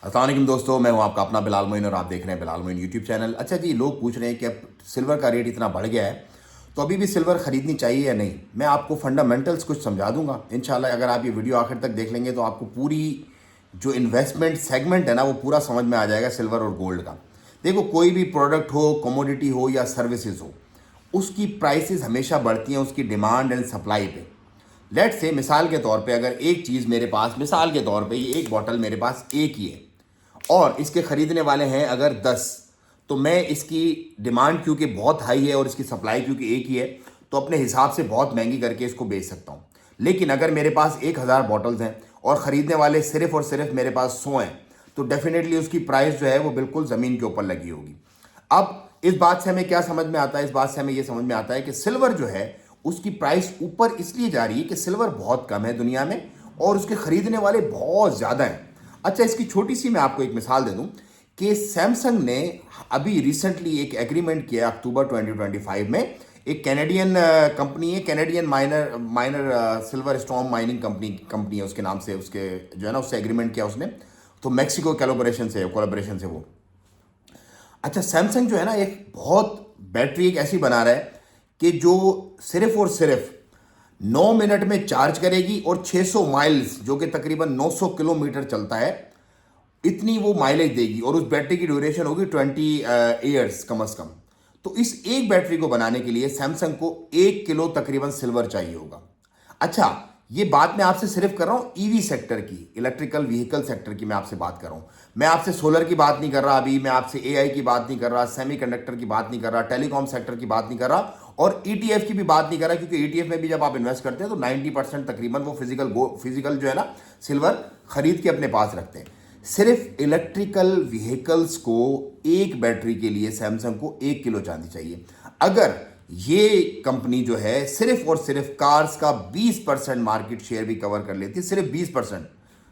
अस्सलाम वालेकुम दोस्तों, मैं हूं आपका अपना बिलाल मोइन और आप देख रहे हैं बिलाल मोइन यूट्यूब चैनल। अच्छा जी, लोग पूछ रहे हैं कि अब सिल्वर का रेट इतना बढ़ गया है तो अभी भी सिल्वर खरीदनी चाहिए या नहीं। मैं आपको फंडामेंटल्स कुछ समझा दूंगा इंशाल्लाह। अगर आप ये वीडियो आखिर तक देख लेंगे तो आपको पूरी जो इन्वेस्टमेंट सेगमेंट है ना वो पूरा समझ में आ जाएगा सिल्वर और गोल्ड का। देखो, कोई भी प्रोडक्ट हो, कमोडिटी हो या सर्विसेज हो, उसकी प्राइसेस हमेशा बढ़ती हैं उसकी डिमांड एंड सप्लाई पे। लेट से मिसाल के तौर पे अगर एक चीज़ मेरे पास, मिसाल के तौर पे ये एक बॉटल मेरे पास एक ही है और इसके खरीदने वाले हैं अगर 10, तो मैं इसकी डिमांड क्योंकि बहुत हाई है और इसकी सप्लाई क्योंकि एक ही है तो अपने हिसाब से बहुत महंगी करके इसको बेच सकता हूँ। लेकिन अगर मेरे पास 1000 बॉटल्स हैं और ख़रीदने वाले सिर्फ और सिर्फ मेरे पास 100 हैं तो डेफिनेटली उसकी प्राइस जो है वो बिल्कुल ज़मीन के ऊपर लगी होगी। अब इस बात से हमें क्या समझ में आता है? इस बात से हमें यह समझ में आता है कि सिल्वर जो है उसकी प्राइस ऊपर इसलिए जा रही है कि सिल्वर बहुत कम है दुनिया में और उसके खरीदने वाले बहुत ज़्यादा हैं। अच्छा, इसकी छोटी सी मैं आपको एक मिसाल दे दूं कि सैमसंग ने अभी रिसेंटली एक एग्रीमेंट किया अक्टूबर 2025 में। एक कैनेडियन कंपनी है, Canadian minor silver storm mining company है उसके नाम से, उसके जो है ना उससे एग्रीमेंट किया उसने। तो मैक्सिको कोलैबोरेशन से वो। अच्छा, सैमसंग जो है ना एक बहुत बैटरी एक ऐसी बना रहा है कि जो सिर्फ और सिर्फ 9 मिनट में चार्ज करेगी और 600 माइल्स, जो कि तकरीबन 900 किलोमीटर चलता है, इतनी वो माइलेज देगी और उस बैटरी की ड्यूरेशन होगी 20 ईयर्स कम से कम। तो इस एक बैटरी को बनाने के लिए सैमसंग को 1 किलो तकरीबन सिल्वर चाहिए होगा। अच्छा, ये बात मैं आपसे सिर्फ कर रहा हूं ईवी सेक्टर की, इलेक्ट्रिकल व्हीकल सेक्टर की मैं आपसे बात कर रहा हूं। मैं आपसे सोलर की बात नहीं कर रहा, अभी मैं आपसे एआई की बात नहीं कर रहा, सेमीकंडक्टर की बात नहीं कर रहा, टेलीकॉम सेक्टर की बात नहीं कर रहा और ईटीएफ की भी बात नहीं कर रहा, क्योंकि ईटीएफ में भी जब आप इन्वेस्ट करते हैं तो 90% तकरीबन वो फिजिकल जो है ना सिल्वर खरीद के अपने पास रखते हैं। सिर्फ इलेक्ट्रिकल व्हीकल्स को एक बैटरी के लिए सैमसंग को 1 किलो चांदी चाहिए। अगर ये कंपनी जो है सिर्फ और सिर्फ कार्स का 20% मार्केट शेयर भी कवर कर लेती है, सिर्फ 20%,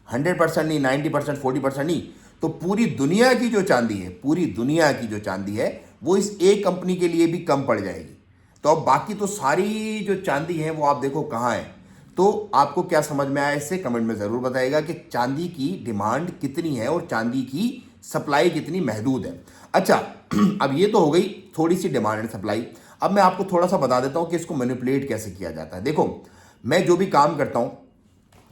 100% नहीं, 90%, 40% नहीं, तो पूरी दुनिया की जो चांदी है, पूरी दुनिया की जो चांदी है वो इस एक कंपनी के लिए भी कम पड़ जाएगी। तो अब बाकी तो सारी जो चांदी है वो आप देखो कहाँ है। तो आपको क्या समझ में आया इससे कमेंट में ज़रूर बताइएगा कि चांदी की डिमांड कितनी है और चांदी की सप्लाई कितनी महदूद है। अच्छा, अब ये तो हो गई थोड़ी सी डिमांड एंड सप्लाई। अब मैं आपको थोड़ा सा बता देता हूँ कि इसको मैनिपुलेट कैसे किया जाता है। देखो, मैं जो भी काम करता हूँ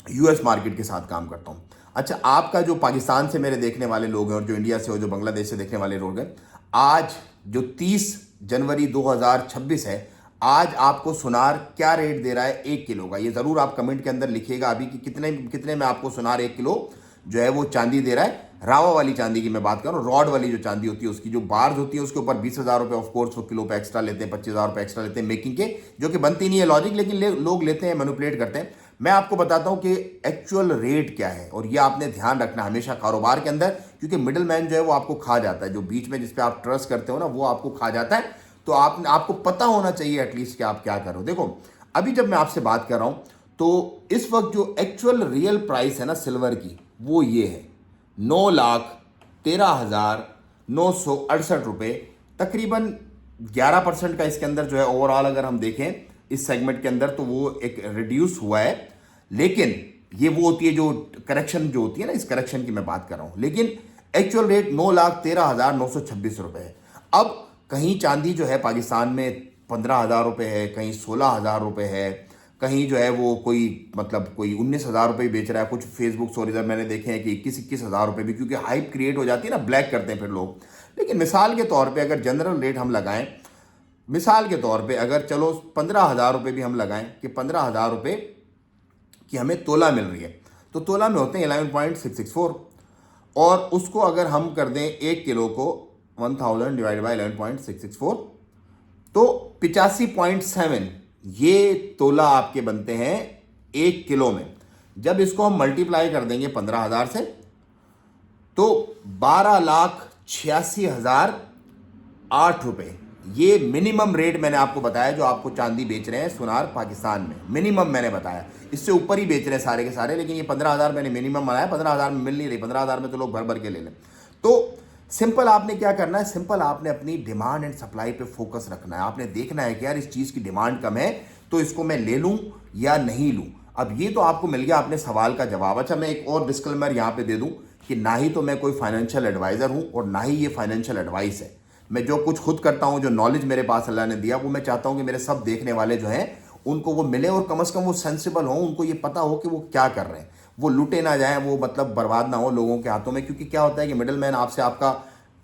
यूएस मार्केट के साथ काम करता हूँ। अच्छा, आपका जो पाकिस्तान से मेरे देखने वाले लोग हैं और जो इंडिया से और जो बांग्लादेश से देखने वाले लोग हैं, आज जो 30 जनवरी 2026 है, आज आपको सुनार क्या रेट दे रहा है 1 किलो का? ये ज़रूर आप कमेंट के अंदर लिखिएगा अभी कि कितने कितने में आपको सुनार 1 किलो जो है वो चांदी दे रहा है। रावा वाली चांदी की मैं बात करूँ, रॉड वाली जो चांदी होती है उसकी जो बार्स होती है उसके ऊपर 20,000 रुपये ऑफकोर्स वो किलो पे एक्स्ट्रा लेते हैं, 25,000 रुपये एक्स्ट्रा लेते हैं मेकिंग के, जो कि बनती नहीं है लॉजिक, लेकिन लोग लेते हैं, मैनिपुलेट करते हैं। मैं आपको बताता हूं कि एक्चुअल रेट क्या है और ये आपने ध्यान रखना हमेशा कारोबार के अंदर, क्योंकि मिडिल मैन जो है वो आपको खा जाता है, जो बीच में जिस पे आप ट्रस्ट करते हो ना वो आपको खा जाता है। तो आपको पता होना चाहिए एटलीस्ट कि आप क्या करो। देखो, अभी जब मैं आपसे बात कर रहा हूं तो इस वक्त जो एक्चुअल रियल प्राइस है ना सिल्वर की वो ये है 9,13,968 रुपये, तकरीबन 11% का इसके अंदर जो है ओवरऑल अगर हम देखें इस सेगमेंट के अंदर तो वो एक रिड्यूस हुआ है। लेकिन ये वो होती है जो करेक्शन जो होती है ना, इस करेक्शन की मैं बात कर रहा हूं। लेकिन एक्चुअल रेट 9,13,926 रुपये है। अब कहीं चांदी जो है पाकिस्तान में 15,000 रुपये है, कहीं 16,000 रुपये है, कहीं जो है वो कोई मतलब कोई 19,000 रुपये बेच रहा है। कुछ फेसबुक स्टोरीज मैंने देखे हैं कि 21,000 रुपये भी, क्योंकि हाइप क्रिएट हो जाती है ना, ब्लैक करते हैं फिर लोग। लेकिन मिसाल के तौर पे अगर जनरल रेट हम लगाएं, मिसाल के तौर पे अगर चलो 15,000 रुपये भी हम लगाएं कि 15,000 रुपये की हमें तोला मिल रही है, तो तोला में होते हैं 11.664 और उसको अगर हम कर दें 1 किलो को 1000 डिवाइड बाई 11.664 तो 85.7 ये तोला आपके बनते हैं 1 किलो में। जब इसको हम मल्टीप्लाई कर देंगे 15,000 से तो 12,86,008 रुपये, ये मिनिमम रेट मैंने आपको बताया जो आपको चांदी बेच रहे हैं सुनार पाकिस्तान में। मिनिमम मैंने बताया, इससे ऊपर ही बेच रहे हैं सारे के सारे, लेकिन ये 15,000 मैंने मिनिमम बनाया। 15,000 में मिल नहीं रही, 15,000 में तो लोग भर भर के ले लें। तो सिंपल आपने क्या करना है, सिंपल आपने अपनी डिमांड एंड सप्लाई पे फोकस रखना है। आपने देखना है कि यार इस चीज़ की डिमांड कम है तो इसको मैं ले लूँ या नहीं लूँ। अब ये तो आपको मिल गया अपने सवाल का जवाब। अच्छा, मैं एक और डिस्क्लेमर यहाँ पे दे दूँ कि ना ही तो मैं कोई फाइनेंशियल एडवाइज़र हूँ और ना ही ये फाइनेंशियल एडवाइस है। मैं जो कुछ खुद करता हूँ, जो नॉलेज मेरे पास अल्लाह ने दिया, वो मैं चाहता हूँ कि मेरे सब देखने वाले जो हैं उनको वो मिले और कम से कम वो सेंसिबल हों, उनको ये पता हो कि वो क्या कर रहे हैं, वो लूटे ना जाएं, वो मतलब बर्बाद ना हो लोगों के हाथों में। क्योंकि क्या होता है कि मिडिल मैन आपसे आपका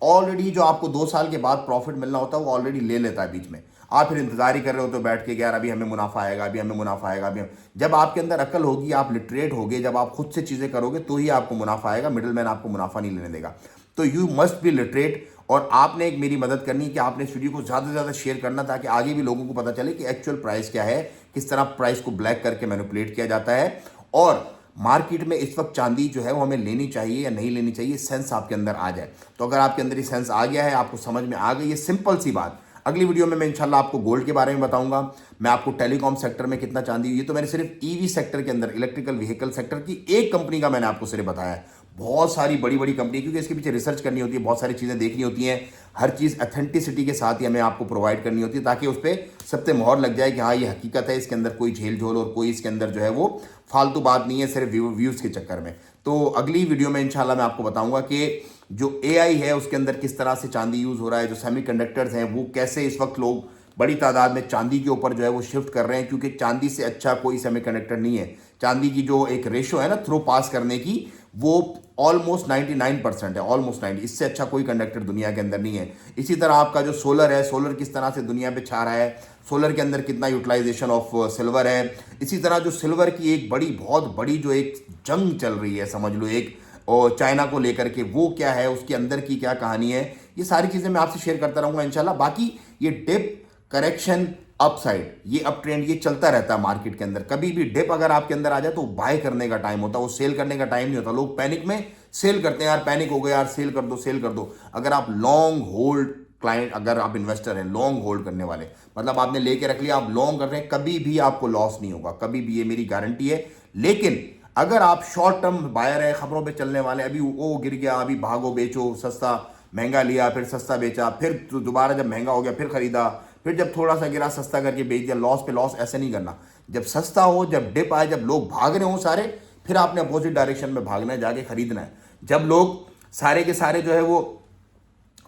ऑलरेडी जो आपको 2 साल के बाद प्रॉफिट मिलना होता है वो ऑलरेडी ले लेता है बीच में। आप फिर इंतजार ही कर रहे हो तो बैठ के, यार अभी हमें मुनाफा आएगा, अभी हमें मुनाफा आएगा, जब आपके अंदर अकल होगी, आप लिटरेट होगे, जब आप खुद से चीज़ें करोगे तो ही आपको मुनाफा आएगा। मिडिल मैन आपको मुनाफा नहीं लेने देगा। तो यू मस्ट बी लिटरेट। और आपने एक मेरी मदद करनी है कि आपने इस वीडियो को ज़्यादा से ज़्यादा शेयर करना, ताकि आगे भी लोगों को पता चले कि एक्चुअल प्राइस क्या है, किस तरह प्राइस को ब्लैक करके मैनिपुलेट किया जाता है, और मार्केट में इस वक्त चांदी जो है वो हमें लेनी चाहिए या नहीं लेनी चाहिए, सेंस आपके अंदर आ जाए। तो अगर आपके अंदर ये सेंस आ गया है, आपको समझ में आ गई है सिंपल सी बात, अगली वीडियो में मैं इंशाल्लाह आपको गोल्ड के बारे में बताऊंगा, मैं आपको टेलीकॉम सेक्टर में कितना चांदी, ये तो मैंने सिर्फ ईवी सेक्टर के अंदर, इलेक्ट्रिकल व्हीकल सेक्टर की एक कंपनी का मैंने आपको सिर्फ बताया है। बहुत सारी बड़ी बड़ी कंपनी, क्योंकि इसके पीछे रिसर्च करनी होती है, बहुत सारी चीज़ें देखनी होती हैं, हर चीज़ अथेंटिसिटी के साथ ही हमें आपको प्रोवाइड करनी होती है, ताकि उस पर सबसे मोहर लग जाए कि हाँ ये हकीकत है, इसके अंदर कोई झेल झोल और कोई इसके अंदर जो है वो फालतू बात नहीं है, सिर्फ व्यूज़ के चक्कर में। तो अगली वीडियो में इंशाल्लाह मैं आपको बताऊंगा कि जो AI है उसके अंदर किस तरह से चांदी यूज़ हो रहा है, जो सेमीकंडक्टर्स हैं वो कैसे इस वक्त लोग बड़ी तादाद में चांदी के ऊपर जो है वो शिफ्ट कर रहे हैं, क्योंकि चांदी से अच्छा कोई सेमीकंडक्टर नहीं है। चांदी की जो एक रेशो है ना थ्रो पास करने की, वो ऑलमोस्ट 99% है, ऑलमोस्ट 90, इससे अच्छा कोई कंडक्टर दुनिया के अंदर नहीं है। इसी तरह आपका जो सोलर है, सोलर किस तरह से दुनिया पे छा रहा है, सोलर के अंदर कितना यूटिलाइजेशन ऑफ सिल्वर है। इसी तरह जो सिल्वर की एक बड़ी, बहुत बड़ी जो एक जंग चल रही है, समझ लो एक, और चाइना को लेकर के, वो क्या है, उसके अंदर की क्या कहानी है, ये सारी चीज़ें मैं आपसे शेयर करता रहूँगा इंशाल्लाह। बाकी ये डिप, करेक्शन, अपसाइड, ये अप ट्रेंड, ये चलता रहता है मार्केट के अंदर। कभी भी डिप अगर आपके अंदर आ जाए तो बाय करने का टाइम होता है, वो सेल करने का टाइम नहीं होता। लोग पैनिक में सेल करते हैं, यार पैनिक हो गया यार, सेल कर दो, सेल कर दो। अगर आप लॉन्ग होल्ड क्लाइंट, अगर आप इन्वेस्टर हैं, लॉन्ग होल्ड करने वाले, मतलब आपने लेके रख लिया, आप लॉन्ग कर रहे हैं, कभी भी आपको लॉस नहीं होगा, कभी भी, ये मेरी गारंटी है। लेकिन अगर आप शॉर्ट टर्म बायर है, खबरों पे चलने वाले, अभी वो गिर गया, अभी भागो बेचो, सस्ता महंगा लिया, फिर सस्ता बेचा, फिर दोबारा जब महंगा हो गया फिर खरीदा, फिर जब थोड़ा सा गिरा सस्ता करके बेच दिया, लॉस पे लॉस, ऐसे नहीं करना। जब सस्ता हो, जब डिप आए, जब लोग भाग रहे हो सारे, फिर आपने अपोजिट डायरेक्शन में भागना है, जाके खरीदना है। जब लोग सारे के सारे जो है वो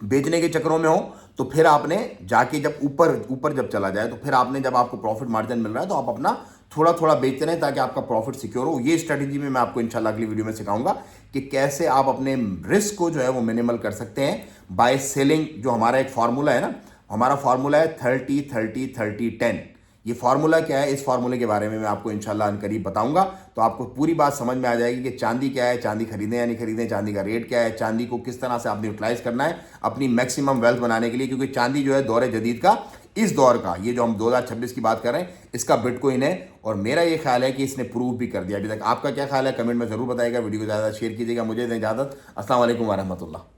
बेचने के चक्करों में हो, तो फिर आपने जाके जब ऊपर जब चला जाए, तो फिर आपने, जब आपको प्रॉफिट मार्जिन मिल रहा है, तो आप अपना थोड़ा थोड़ा बेचते रहें, ताकि आपका प्रॉफिट सिक्योर हो। ये स्ट्रेटेजी में मैं आपको इंशाल्लाह अगली वीडियो में सिखाऊंगा कि कैसे आप अपने रिस्क को जो है वो मिनिमल कर सकते हैं बाय सेलिंग। जो हमारा एक फार्मूला है ना, हमारा फार्मूला है 30-30-30-10। ये फार्मूला क्या है, इस फार्मूले के बारे में मैं आपको इंशाल्लाह अनकरीब बताऊंगा, तो आपको पूरी बात समझ में आ जाएगी कि चांदी क्या है, चांदी खरीदें या नहीं खरीदें, चांदी का रेट क्या है, चांदी को किस तरह से आपने यूटिलाइज करना है अपनी मैक्सिमम वेल्थ बनाने के लिए। क्योंकि चांदी जो है दौर जदीद का, इस दौर का, ये जो हम 2026 की बात कर रहे हैं, इसका बिटकॉइन है। और मेरा ये ख्याल है कि इसने प्रूव भी कर दिया अभी तक। आपका क्या ख्याल है, कमेंट में जरूर बताइएगा, वीडियो को ज़्यादा शेयर कीजिएगा। मुझे दें इजाज़त, अस्सलाम वालेकुम व रहमतुल्लाह।